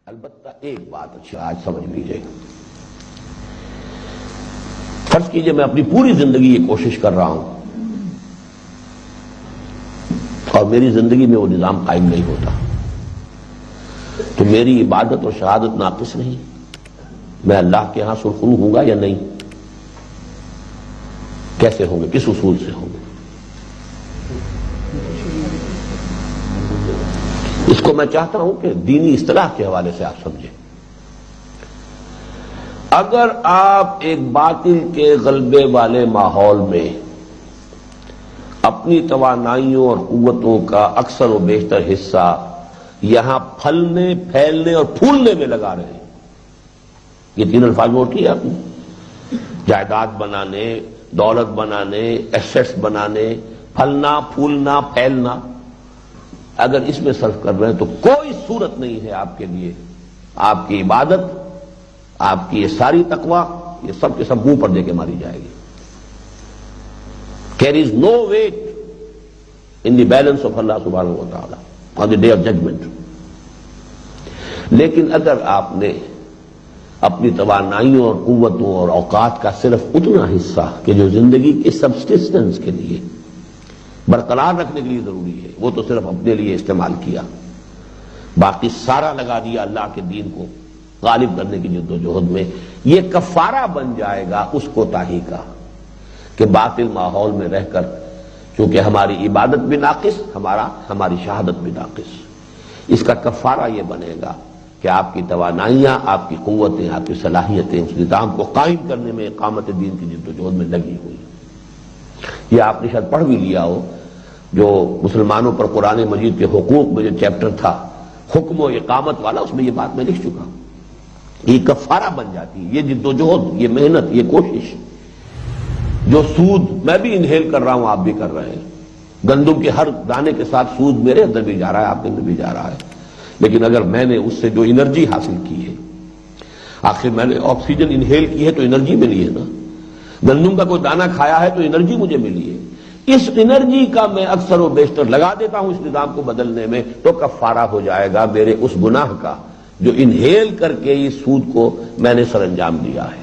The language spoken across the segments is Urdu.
البتہ ایک بات اچھا آج سمجھ لیجئے، فرض کیجئے میں اپنی پوری زندگی یہ کوشش کر رہا ہوں اور میری زندگی میں وہ نظام قائم نہیں ہوتا، تو میری عبادت اور شہادت ناقص نہیں، میں اللہ کے ہاں سرخرو ہوں گا یا نہیں؟ کیسے ہوں گے؟ کس اصول سے ہوں گے؟ اس کو میں چاہتا ہوں کہ دینی اصطلاح کے حوالے سے آپ سمجھیں۔ اگر آپ ایک باطل کے غلبے والے ماحول میں اپنی توانائیوں اور قوتوں کا اکثر و بیشتر حصہ یہاں پھلنے، پھیلنے اور پھولنے میں لگا رہے ہیں، یہ تین الفاظ نوٹ کیے آپ نے، جائیداد بنانے، دولت بنانے، ایسیٹس بنانے، پھلنا، پھولنا، پھیلنا، اگر اس میں صرف کر رہے ہیں تو کوئی صورت نہیں ہے آپ کے لیے، آپ کی عبادت، آپ کی یہ ساری تقوی، یہ سب کے سب منہ پر دے کے ماری جائے گی۔ There is no weight in the balance of Allah subhanahu wa ta'ala on the day of judgment۔ لیکن اگر آپ نے اپنی توانائیوں اور قوتوں اور اوقات کا صرف اتنا حصہ کہ جو زندگی کے سبسسٹنس کے لیے برقرار رکھنے کے لیے ضروری ہے، وہ تو صرف اپنے لیے استعمال کیا، باقی سارا لگا دیا اللہ کے دین کو غالب کرنے کی جد و جہد میں، یہ کفارہ بن جائے گا اس کوتاہی کا کہ باطل ماحول میں رہ کر، چونکہ ہماری عبادت بھی ناقص، ہماری شہادت بھی ناقص، اس کا کفارہ یہ بنے گا کہ آپ کی توانائیاں، آپ کی قوتیں، آپ کی صلاحیتیں اس نظام کو قائم کرنے میں، اقامت دین کی جد و جہد میں لگی ہوئی۔ یہ آپ نے شاید پڑھ بھی لیا ہو، جو مسلمانوں پر قرآن مجید کے حقوق میں جو چیپٹر تھا حکم و اقامت والا، اس میں یہ بات میں لکھ چکا ہوں۔ یہ کفارہ بن جاتی ہے، یہ جد و جہد، یہ محنت، یہ کوشش، جو سود میں بھی انہیل کر رہا ہوں، آپ بھی کر رہے ہیں، گندم کے ہر دانے کے ساتھ سود میرے اندر بھی جا رہا ہے، آپ کے اندر بھی جا رہا ہے، لیکن اگر میں نے اس سے جو انرجی حاصل کی ہے، آخر میں نے آکسیجن انہیل کی ہے تو انرجی ملی ہے نا، گندم کا کوئی دانہ کھایا ہے تو انرجی مجھے ملی ہے، اس انرجی کا میں اکثر و بیشتر لگا دیتا ہوں اس نظام کو بدلنے میں، تو کفارہ ہو جائے گا میرے اس گناہ کا جو انہیل کر کے اس سود کو میں نے سر انجام دیا ہے،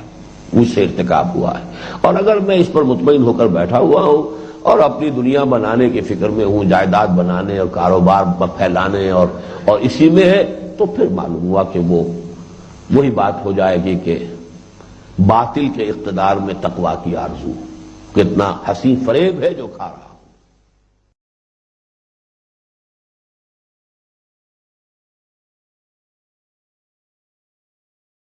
مجھ سے ارتکاب ہوا ہے۔ اور اگر میں اس پر مطمئن ہو کر بیٹھا ہوا ہوں اور اپنی دنیا بنانے کی فکر میں ہوں، جائیداد بنانے اور کاروبار پھیلانے اور اسی میں ہے، تو پھر معلوم ہوا کہ وہی بات ہو جائے گی کہ باطل کے اقتدار میں تقویٰ کی آرزو، کتنا حسین فریب ہے جو کھا رہا۔